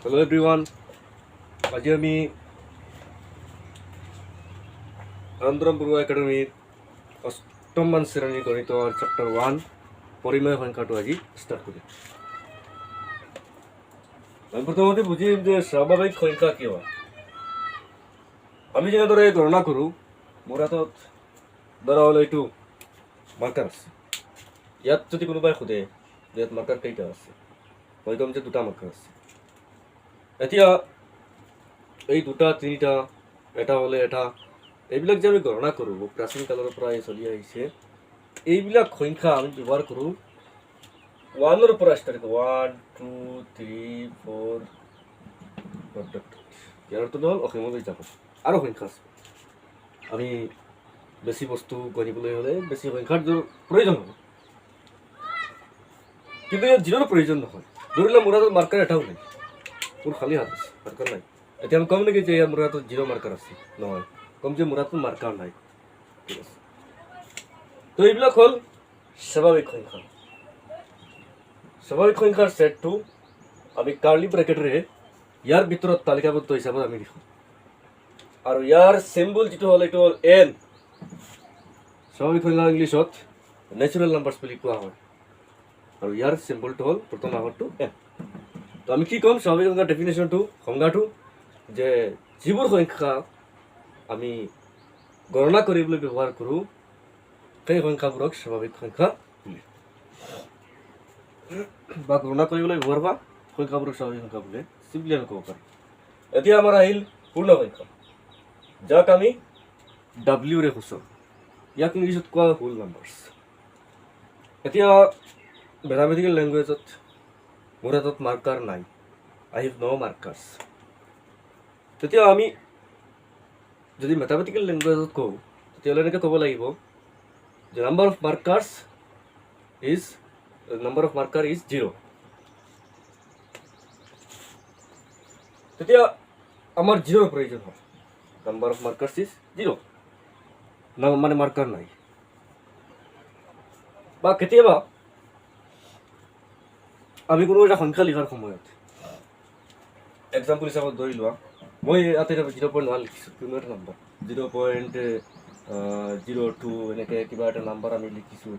Hello everyone. আজি আমি আনন্দৰাম বৰুৱা একাডেমীৰ অষ্টমমান শ্ৰেণীৰ গণিতৰ চেপ্টাৰ 1 পৰিমেয় সংখ্যাটো আজি ষ্টাৰ্ট কৰিম। আমি প্ৰথমতে বুজিম যে স্বাভাৱিক সংখ্যা কি হয়। আমি যেনেদৰে গণনা কৰোঁ, মোৰ হাতত ধৰা হ'ল এইটো মাৰ্কাৰ আছে। ইয়াত যদি কোনোবাই সোধে যে ইয়াত মাৰ্কাৰ কেইটা আছে, মই ক'ম যে দুটা মাৰ্কাৰ আছে। এতিয়া এই দুটা তিনিটা এটা হ'লে এটা এইবিলাক যে আমি গণনা কৰোঁ, প্ৰাচীন কালৰ পৰাই চলি আহিছে। এইবিলাক সংখ্যা আমি ব্যৱহাৰ কৰোঁ 1ৰ পৰা ষ্টাৰ্ট কৰোঁ। 1 2 3 4 ইয়াৰটো হ'ল অসীমলৈ যাব আৰু সংখ্যা আছে। আমি বেছি বস্তু গঢ়িবলৈ হ'লে বেছি সংখ্যাৰ প্ৰয়োজন হ'ব, কিন্তু ইয়াত জিৰ'ৰ প্ৰয়োজন নহয়। ধৰিলে মোৰ হাতত মাৰ্কাৰ এটাও নাই, মোৰ খালী হাত আছে, মাৰ্কাৰ নাই। এতিয়া আমি ক'ম নেকি যে ইয়াৰ মোৰ হাতত জিৰ' মাৰ্কাৰ আছে? নহয়, ক'ম যে মোৰ হাতত মাৰ্কাৰ নাই। ঠিক আছে, তো এইবিলাক হ'ল স্বাভাৱিক সংখ্যা। স্বাভাৱিক সংখ্যাৰ ছেটটো আমি কাৰ্লি ব্ৰেকেটেৰে ইয়াৰ ভিতৰত তালিকাবদ্ধ হিচাপত আমি লিখোঁ, আৰু ইয়াৰ চিম্বল যিটো হ'ল এইটো হ'ল এন। স্বাভাৱিক সংখ্যা ইংলিছত নেচাৰেল নাম্বাৰ্ছ বুলি কোৱা হয়, আৰু ইয়াৰ চিম্বলটো হ'ল প্ৰথম আখৰটো এন। তো আমি কি ক'ম স্বাভাৱিক সংখ্যাৰ ডেফিনেশ্যনটো, সংজ্ঞাটো, যে যিবোৰ সংখ্যা আমি গণনা কৰিবলৈ ব্যৱহাৰ কৰোঁ সেই সংখ্যাবোৰক স্বাভাৱিক সংখ্যা বুলি, বা গণনা কৰিবলৈ ব্যৱহাৰ হোৱা সংখ্যাবোৰক স্বাভাৱিক সংখ্যা বুলি চিম্পলি আমি ক'ব পাৰোঁ। এতিয়া আমাৰ আহিল পূৰ্ণ সংখ্যা, যাক আমি ডাব্লিউৰে সূচাওঁ। ইয়াক ইংলিছত কোৱা হয় হোল নাম্বাৰ্ছ। এতিয়া মেথামেটিকেল লেংগুৱেজত মোৰ হাতত মাৰ্কাৰ নাই, আই হেভ ন' মাৰ্কাৰ্ছ। তেতিয়া আমি যদি মেথামেটিকেল লেংগুৱেজত কওঁ, তেতিয়াহ'লে এনেকৈ ক'ব লাগিব যে নাম্বাৰ অফ মাৰ্কাৰ ইজ 0। তেতিয়া আমাৰ 0ৰ প্ৰয়োজন হয়। নাম্বাৰ অফ মাৰ্কাৰ্ছ ইজ 0, মানে মাৰ্কাৰ নাই। বা কেতিয়াবা আমি কোনো এটা সংখ্যা লিখাৰ সময়ত, এক্সাম্পল হিচাপত ধৰি লোৱা, মই ইয়াতে 0.1 লিখিছোঁ, কোনো এটা নাম্বাৰ 0.02 এনেকৈ কিবা এটা নাম্বাৰ আমি লিখিছোঁ।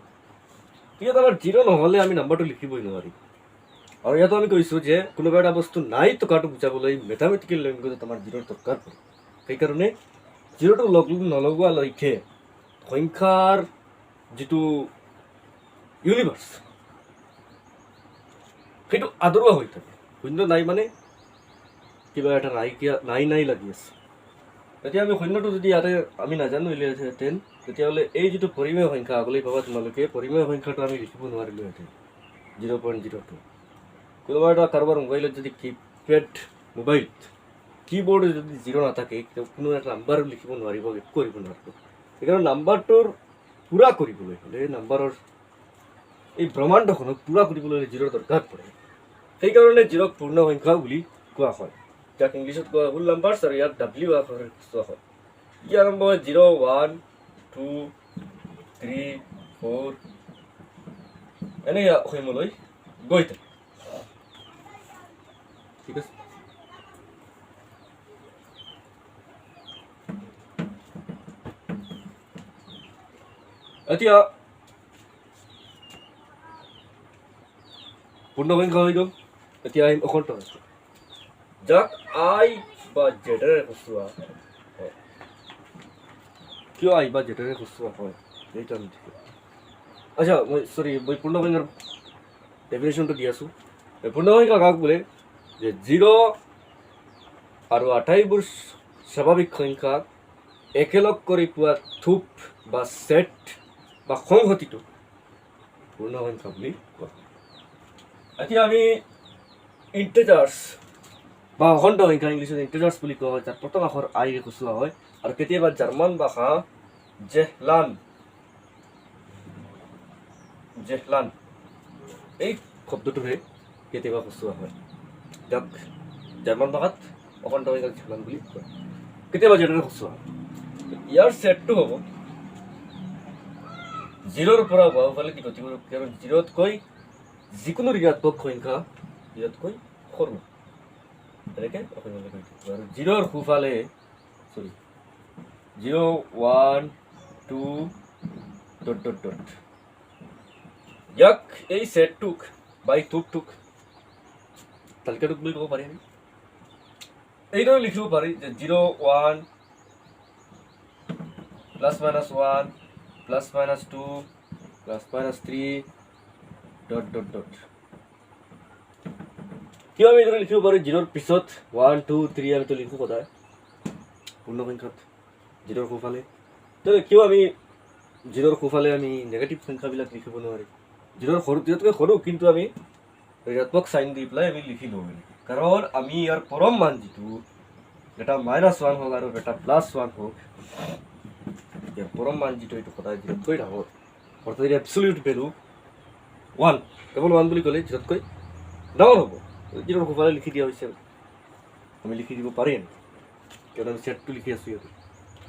ইয়াত আমাৰ 0 নহ'লে আমি নাম্বাৰটো লিখিবই নোৱাৰিম। আৰু ইয়াতো আমি কৈছোঁ যে কোনোবা এটা বস্তু নাই থকাটো বুজাবলৈ মেথামেটিকেল লেংগুৱেজত আমাৰ 0ৰ দৰকাৰ পৰে। সেইকাৰণে 0টো নলগোৱালৈকে সংখ্যাৰ যিটো ইউনিভাৰ্ছ সেইটো আদৰোৱা হৈ থাকে। শূন্য নাই মানে কিবা এটা নাই লাগি আছে। এতিয়া আমি শূন্যটো যদি ইয়াতে আমি নাজানো উলিয়াইহেঁতেন, তেতিয়াহ'লে এই যিটো পৰিমেয় সংখ্যা আগলৈ পাবা তোমালোকে, পৰিমেয় সংখ্যাটো আমি লিখিব নোৱাৰিলোহেঁতেন 0.02। কোনোবা এটা কাৰোবাৰ মোবাইলত যদি কিপেড মোবাইলত কীবৰ্ডত যদি 0 নাথাকে, কোনো এটা নাম্বাৰ লিখিব নোৱাৰিব, একো কৰিব নোৱাৰিব। সেইকাৰণে নাম্বাৰটোৰ পূৰা কৰিবলৈ হ'লে, নাম্বাৰৰ এই ব্ৰহ্মাণ্ডখনক পূৰা কৰিবলৈ হ'লে 0ৰ দৰকাৰ পৰে। সেইকাৰণে 0ক পূৰ্ণ সংখ্যা বুলি কোৱা হয়, যাক ইংলিছত কোৱা হোল নাম্বাৰ্ছ, আৰু ইয়াক ডাব্লিউ আখৰেৰে সূচোৱা হয়। ই আৰম্ভ হয় 0 1 2 3 4 এনেকৈ অসীমলৈ গৈ থাকে। ঠিক আছে, এতিয়া পূৰ্ণ সংখ্যা হৈ গ'ল। এতিয়া আহিম অখণ্ড সংখ্যা, যাক আই বা জেডেৰে সূচোৱা হয়। কিয় আই বা জেডেৰে সূচোৱা হয় সেইটো আমি ঠিক। আচ্ছা, মই পূৰ্ণ সংখ্যাৰ ডেফিনেশ্যনটো দি আছোঁ। পূৰ্ণ সংখ্যা কাক বোলে? যে 0 আৰু আটাইবোৰ স্বাভাৱিক সংখ্যাক একেলগ কৰি পোৱা থোপ বা ছেট বা সংহতিটো পূৰ্ণ সংখ্যা বুলি কোৱা হয়। এতিয়া আমি ইণ্টিজাৰ্ছ বা অখণ্ড সংখ্যা, ইংলিছত ইণ্টিজাৰ্ছ বুলি কোৱা হয়, যাৰ প্ৰথম আখৰ আইৰে সূচোৱা হয়, আৰু কেতিয়াবা জাৰ্মান ভাষা জেহলান এই শব্দটোৰে কেতিয়াবা সূচোৱা হয়, যাক জাৰ্মান ভাষাত অখণ্ড সংখ্যাক জেহলান বুলি কয়, কেতিয়াবা জেডেৰে সূচোৱা হয়। ইয়াৰ ছেটটো হ'ব 0ৰ পৰা বাওঁফালে কি গতি কৰিব, কাৰণ 0তকৈ যিকোনো ঋণাত্মক সংখ্যা ইয়াতকৈ সৰু। এনেকৈ অসমীয়ালৈ কৈ দিওঁ আৰু জিৰ'ৰ সোঁফালে চৰি 0 1 2 ডট ডট ডট ইয়াক এই ছেটটোক বা এই টোক তালিকাটোক বুলি ক'ব পাৰি আমি এইদৰে লিখিব পাৰি যে 0 1 plus minus 1 plus minus 2 plus minus 3 dot dot dot কিয় আমি এইদৰে লিখিব পাৰোঁ জিৰ'ৰ পিছত 1 2 3 আমিতো লিখোঁ সদায় পূৰ্ণসংখ্যাত জিৰ'ৰ সোঁফালে কিয় আমি জিৰ'ৰ সোঁফালে আমি নেগেটিভ সংখ্যাবিলাক লিখিব নোৱাৰি জিৰ'ৰ জিৰ'তকৈ সৰু কিন্তু আমি ঋণাত্মক চাইন দি পেলাই আমি লিখি লওঁ কাৰণ আমি ইয়াৰ পৰম মান যিটো এটা -1 হওক আৰু এটা +1 হওক ইয়াৰ পৰম মান যিটো এইটো সদায় জিৰ'তকৈ ডাঙৰ অৰ্থাৎ ইয়াৰ এবছলিউট ভেলু 1 কেৱল 1 বুলি ক'লে জিৰ'তকৈ ডাঙৰ হ'ব জিৰ'ৰ সোঁফালে লিখি দিয়া হৈছে আমি লিখি দিব পাৰিম কিয়নো আমি ছেটটো লিখি আছোঁ ইয়াতে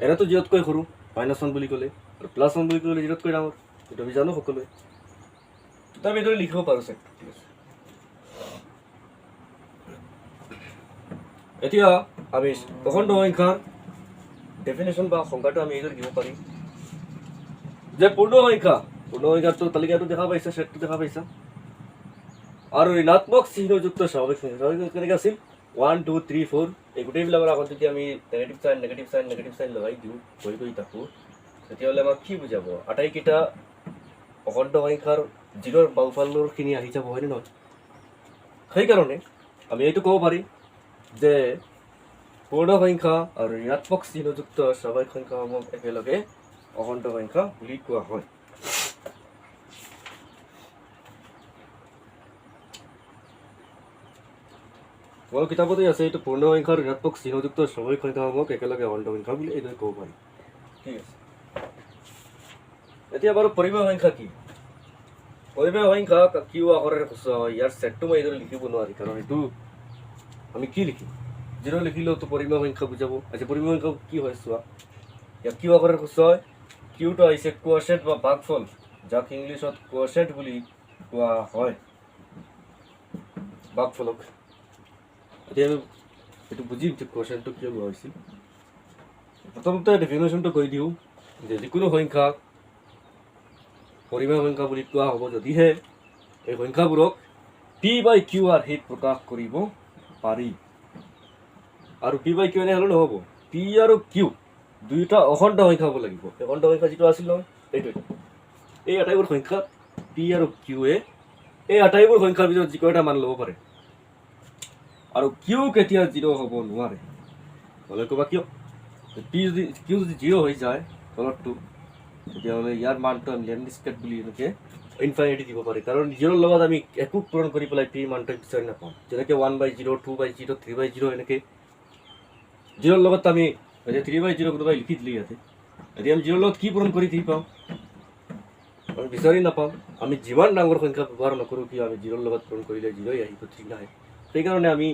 এনেতো জিৰ'তকৈ সৰু -1 বুলি ক'লে আৰু +1 বুলি ক'লে জিৰ'তকৈ ডাঙৰ এইটো আমি জানো সকলোৱে তো আমি এইদৰে লিখিব পাৰোঁ ছেটটো ঠিক আছে এতিয়া আমি অখণ্ড সংখ্যাৰ ডেফিনেশ্যন বা সংজ্ঞাটো আমি এইদৰে দিব পাৰিম যে পূৰ্ণসংখ্যাটো তালিকাটো দেখা পাইছা ছেটটো দেখা পাইছা আৰু ঋণাত্মক চিহ্নযুক্ত স্বাভাৱিক সংখ্যা কেনেকৈ আছিল 1 2 3 4 এই গোটেইবিলাকৰ আগত যদি আমি নেগেটিভ চাইন লগাই দিওঁ কৰি থাকোঁ তেতিয়াহ'লে আমাক কি বুজাব আটাইকেইটা অখণ্ড সংখ্যাৰ জিৰ'ৰ বাওঁফালৰখিনি আহি যাব হয়নে নহয় সেইকাৰণে আমি এইটো ক'ব পাৰিম যে পূৰ্ণ সংখ্যা আৰু ঋণাত্মক চিহ্নযুক্ত স্বাভাৱিক সংখ্যাসমূহ একেলগে অখণ্ড সংখ্যা বুলি কোৱা হয় মোৰ কিতাপতে আছে এইটো পূৰ্ণ সংখ্যাৰ ঋণাত্মক চিহ্নযুক্ত স্বাভাৱিক সংখ্যাসমূহক একেলগে অখণ্ড সংখ্যা বুলি এইদৰে ক'ব পাৰি ঠিক আছে এতিয়া বাৰু পৰিমেয় সংখ্যা কি পৰিমেয় সংখ্যা কিউ আখৰেৰে সূচা হয় ইয়াৰ ছেটটো মই এইদৰে লিখিব নোৱাৰি কাৰণ এইটো আমি কি লিখিম জিৰ' লিখিলেওতো পৰিমেয় সংখ্যা বুজাব আচ্ছা পৰিমেয় সংখ্যা কি হয় চোৱা ইয়াক কিউ আখৰেৰে সূচা হয় কিউটো আহিছে কোৱেশ্যেণ্ট বা ভাগফল যাক ইংলিছত কোৱেশ্যেণ্ট বুলি কোৱা হয় ভাগফলক এতিয়া আমি এইটো বুজিম যে কোৱেশ্যেণ্টটো কিয় লোৱা হৈছিল প্ৰথমতে ডেফিনেশ্যনটো কৈ দিওঁ যে যিকোনো সংখ্যাক পৰিমেয় সংখ্যা বুলি কোৱা হ'ব যদিহে এই সংখ্যাবোৰক p/q/r হিত প্ৰকাশ কৰিব পাৰি আৰু p/q এনে হ'লে নহ'ব p আৰু q দুয়োটা অখণ্ড সংখ্যা হ'ব লাগিব অখণ্ড সংখ্যা যিটো আছিল নহয় এইটো এই আটাইবোৰ সংখ্যা p আৰু q এই আটাইবোৰ সংখ্যাৰ ভিতৰত যিকোনো এটা মান ল'ব পাৰে আৰু q কেতিয়া 0 হ'ব নোৱাৰে হ'লে ক'বা কিয় q যদি 0 হৈ যায় তলতটো তেতিয়াহ'লে ইয়াৰ মানটো আমি লেমডিস্কেট বুলি এনেকৈ ইনফাইনিটি দিব পাৰি কাৰণ 0ৰ লগত আমি একো পূৰণ কৰি পেলাই p মানটো বিচাৰি নাপাওঁ যেনেকৈ 1/0 2/0 3/0 এনেকৈ 0ৰ লগত আমি 3/0 কোনোবাই লিখি দিলে ইয়াতে এতিয়া আমি 0ৰ লগত কি পূৰণ কৰি দি পাওঁ আমি বিচাৰি নাপাওঁ আমি যিমান ডাঙৰ সংখ্যা ব্যৱহাৰ নকৰোঁ কিয় আমি 0ৰ লগত পূৰণ কৰিলে 0ই আহিব ঠিক নাহে সেইকাৰণে আমি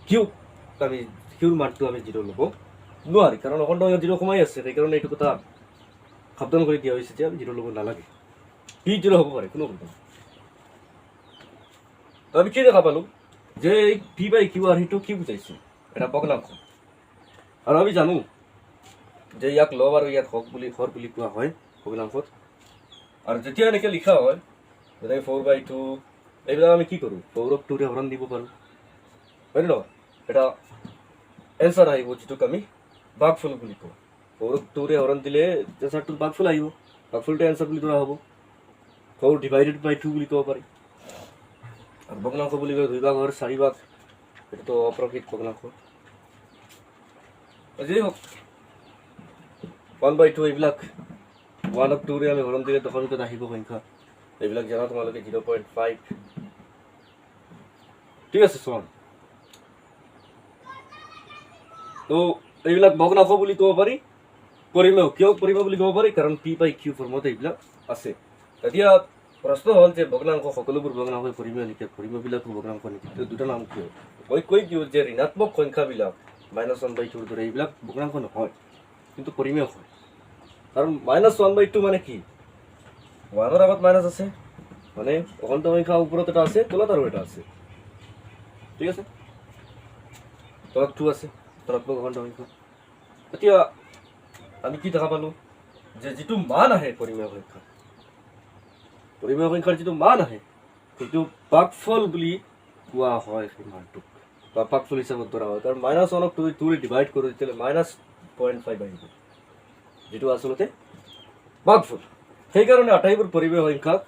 কিউৰ মানটো আমি 0 ল'ব নোৱাৰি কাৰণ অখণ্ড সংখ্যা 0 সোমাই আছে সেইকাৰণে এইটো কথা সাৱধান কৰি দিয়া হৈছে যে আমি 0 ল'ব নালাগে p 0 হ'ব পাৰে কোনো কথা তো আমি কি দেখা পালোঁ যে এই p/q/r সেইটো কি বুজাইছে এটা ভগ্নাংশ আৰু আমি জানো যে ইয়াক লব আৰু ইয়াক হৰ বুলি কোৱা হয় ভগ্নাংশত আৰু যেতিয়া এনেকৈ লিখা হয় যেনেকৈ 4/2 এইবিলাক আমি কি কৰোঁ 4ক 2ৰে হৰণ দিব পাৰোঁ হয় ন এটা এনচাৰ আহিব যিটোক আমি ভাগফল বুলি কওঁ 4ক 2ৰে হৰণ দিলে এনচাৰটোত ভাগফল আহিব ভাগফলটো এনচাৰ বুলি ধৰা হ'ব 4/2 বুলি ক'ব পাৰি আৰু ভগ্নাংশ বুলি কয় 2 ভাগৰ 4 ভাগ এইটোতো অপ্ৰকৃত ভগ্নাংশ যি হওক 1/2 এইবিলাক 1ক 2ৰে আমি হৰণ দিলে দশমিকত আহিব সংখ্যা এইবিলাক জানা তোমালোকে 0.5 ঠিক আছে চোৱা তো এইবিলাক ভগ্নাংশ বুলি ক'ব পাৰি পৰিমেয় কিয় পৰিমেয় বুলি ক'ব পাৰি কাৰণ p/q ফৰ্মত এইবিলাক আছে এতিয়া প্ৰশ্ন হ'ল যে ভগ্নাংশ সকলোবোৰ ভগ্নাংশ পৰিমেয় নেকি পৰিমেয়বিলাকো ভগ্নাংশ নেকি দুটা নাম কিয় মই কৈ দিওঁ যে ঋণাত্মক সংখ্যাবিলাক -1/2 দৰে এইবিলাক ভগ্নাংশ নহয় কিন্তু পৰিমেয় হয় কাৰণ -1/2 মানে কি 1ৰ আগত মাইনাছ আছে মানে অখণ্ড সংখ্যা ওপৰত এটা আছে তলত আৰু এটা আছে ঠিক আছে তলত 2 আছে ধনাত্মক অখণ্ড সংখ্যা এতিয়া আমি কি দেখা পালোঁ যে যিটো মান আহে পৰিমেয় সংখ্যাৰ যিটো মান আহে সেইটো ভাগফল বুলি কোৱা হয় সেই মানটোক বা ভাগফল হিচাপত ধৰা হয় কাৰণ -1ক 2 ডিভাইড কৰোঁ তেতিয়াহ'লে -0.5 আহিব যিটো আচলতে ভাগফল সেইকাৰণে আটাইবোৰ পৰিমেয় সংখ্যাক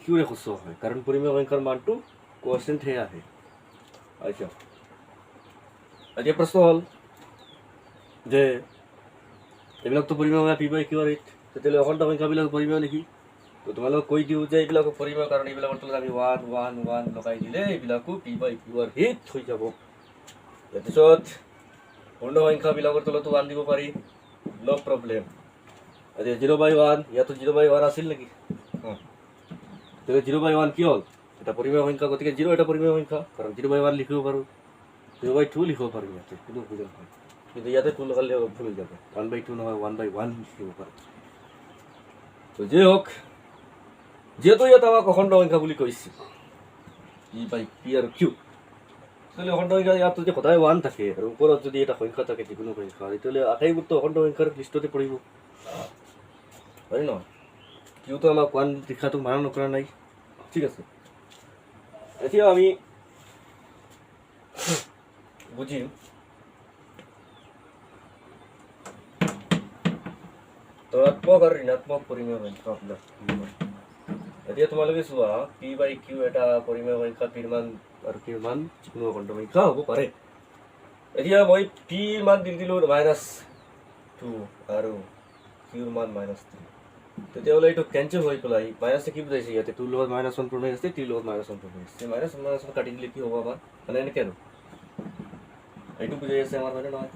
কিউৰে সূচোৱা হয় কাৰণ পৰিমেয় সংখ্যাৰ মানটো কোৱেশ্যনহে আহে আচ্ছা এতিয়া প্ৰশ্ন হ'ল যে এইবিলাকতো পৰিমেয় সংখ্যা পি বাই কিউ আৰ এইট তেতিয়াহ'লে অখণ্ড সংখ্যাবিলাক পৰিমেয় নেকি তো তোমালোকক কৈ দিওঁ যে এইবিলাকো পৰিমেয় কাৰণ এইবিলাকৰ তলত আমি 1 1 1 লগাই দিলে এইবিলাকো পি বাই কিউ আৰ হিট হৈ যাব তাৰপিছত পূৰ্ণ সংখ্যাবিলাকৰ তলতো 1 দিব পাৰি নো প্ৰব্লেম এতিয়া 0/1 ইয়াতো 0/1 আছিল নেকি তেতিয়াহ'লে 0/1 কি হ'ল এটা পৰিমেয় সংখ্যা গতিকে 0 এটা পৰিমেয় সংখ্যা কাৰণ 0/1 লিখিব পাৰোঁ 0/2 লিখিব পাৰোঁ ইয়াতে কোনো ভুল নহয় কিন্তু ইয়াতে 2 লগালে ভুল হৈ যাব 1/2 নহয় 1/1 লিখিব পাৰোঁ তো যে হোক যেহেতু ইয়াত আমাক অখণ্ড সংখ্যা বুলি কৈছে পি বাই পি আৰু কিউ তেতিয়াহ'লে অখণ্ড সংখ্যা ইয়াত যদি সদায় 1 থাকে আৰু ওপৰত যদি এটা সংখ্যা থাকে যিকোনো সংখ্যা তেতিয়াহ'লে আটাইবোৰতো অখণ্ড সংখ্যাৰ লিষ্টতে পৰিব হয় নহয় কিউতো আমাক 1 লিখাটো মানা নকৰা নাই ঠিক আছে এতিয়া আমি বুজিম ধনাত্মক আৰু ঋণাত্মক পৰিমেয় সংখ্যা আপোনাৰ এতিয়া তোমালোকে চোৱা পি বাই কিউ এটা পৰিমেয় সংখ্যা পিৰ মান আৰু কিউৰ মান যিকোনো অখণ্ড সংখ্যা হ'ব পাৰে এতিয়া মই পিৰ মান দি দিলোঁ -2 আৰু কিউৰ মান -3 তেতিয়াহ'লে এইটো কেঞ্চেল হৈ পেলাই মাইনাছে কি বুজাইছে ইয়াতে 2 লগত -1 পূৰণ হৈ আছে 3 লগত -1 পূৰণ হৈ আছে -1 কাটি দিলে কি হ'ব আমাৰ মানে এনেকৈ আৰু এইটো বুজাই আছে আমাৰ হয়নে নহয়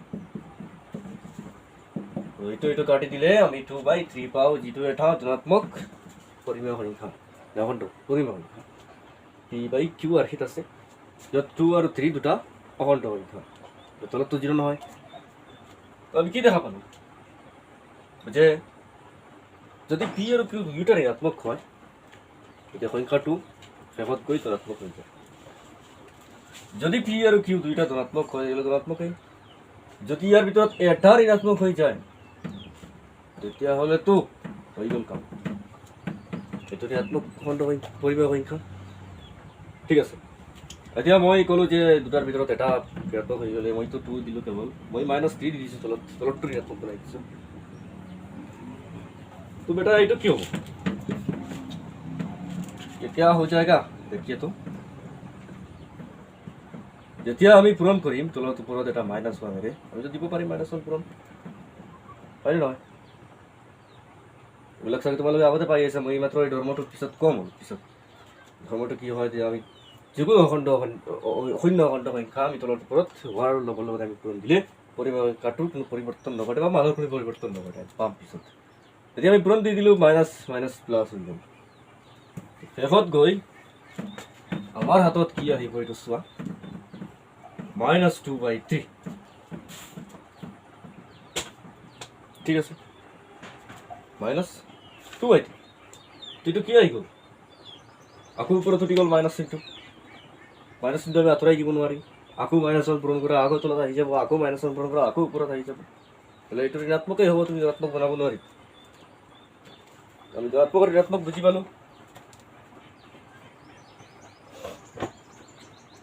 এইটো কাটি দিলে আমি 2/3 পাওঁ যিটো এটা ধনাত্মক পৰিমেয় সংখ্যা অখণ্ড পৰিমেয় সংখ্যা পি বাই কিউ আৰ্হিত আছে য'ত 2 আৰু 3 দুটা অখণ্ড সংখ্যা তলততো 0 নহয় আমি কি দেখা পালোঁ যে যদি পি আৰু কিউ দুয়োটা ঋণাত্মক হয় তেতিয়া সংখ্যাটো শেষত গৈ ধনাত্মক হৈ যায় যদি পি আৰু কিউ দুয়োটা ধনাত্মক হয় তেতিয়াহ'লে ধনাত্মকেই যদি ইয়াৰ ভিতৰত এটা ঋণাত্মক হৈ যায় তেতিয়াহ'লেতো হৈ গ'ল কাম এইটো ঋণাত্মক অখণ্ড পৰিমেয় সংখ্যা ঠিক আছে এতিয়া মই ক'লোঁ যে দুটাৰ ভিতৰত এটা ঋণাত্মক হৈ গ'লে মইতো 2 দিলোঁ কেৱল মই -3 দি দিছোঁ তলতটো ঋণাত্মক বনাই দিছোঁ तो बेटा ये तो क्यों ये क्या हो जाएगा देखिए तो যেতিয়া আমি পূৰণ কৰিম তলত ওপৰত এটা -1 আমি তো দিব পাৰিম -1 পূৰণ পাৰি নহয় এইবিলাক চাগে তোমালোকে আগতে পাই আছে মই মাত্ৰ এই ধৰ্মটোৰ পিছত কম হ'ল পিছত ধৰ্মটো কি হয় যে আমি যিকোনো শূন্য অখণ্ড সংখ্যা আমি তলত ওপৰত হোৱাৰ লগে লগে আমি পূৰণ দিলে পৰিমেয় সংখ্যাটোৰ কোনো পৰিৱৰ্তন নঘটে বা মানৰ কোনো পৰিৱৰ্তন নঘটে পাম পিছত এতিয়া আমি পূৰণ দি দিলোঁ মাইনাছ প্লাছ হৈ গ'ল শেষত গৈ আমাৰ হাতত কি আহিব এইটো চোৱা -2/3 ঠিক আছে -2/3 এইটো কি আহি গ'ল আকৌ ওপৰত উঠি গ'ল মাইনাছ চিনটো আমি আঁতৰাই দিব নোৱাৰিম আকৌ -1 পূৰণ কৰা আকৌ তলত আহি যাব আকৌ -1 পূৰণ কৰা আকৌ ওপৰত আহি যাব তাহলে এইটো ঋণাত্মকেই হ'ব তুমি ঋণাত্মক বনাব নোৱাৰিম আমি ধনাত্মক আৰু ঋণাত্মক বুজি পালোঁ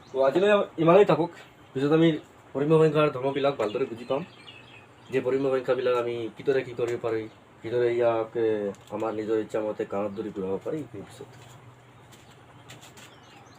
তো আজিলৈ ইমানেই থাকক পিছত আমি পৰিমেয় সংখ্যাৰ ধৰ্মবিলাক ভালদৰে বুজি পাম যে পৰিমেয় সংখ্যাবিলাক আমি কিদৰে কি কৰিব পাৰি কিদৰে ইয়াক আমাৰ নিজৰ ইচ্ছামতে কাণত ধৰি ঘূৰাব পাৰি পিছত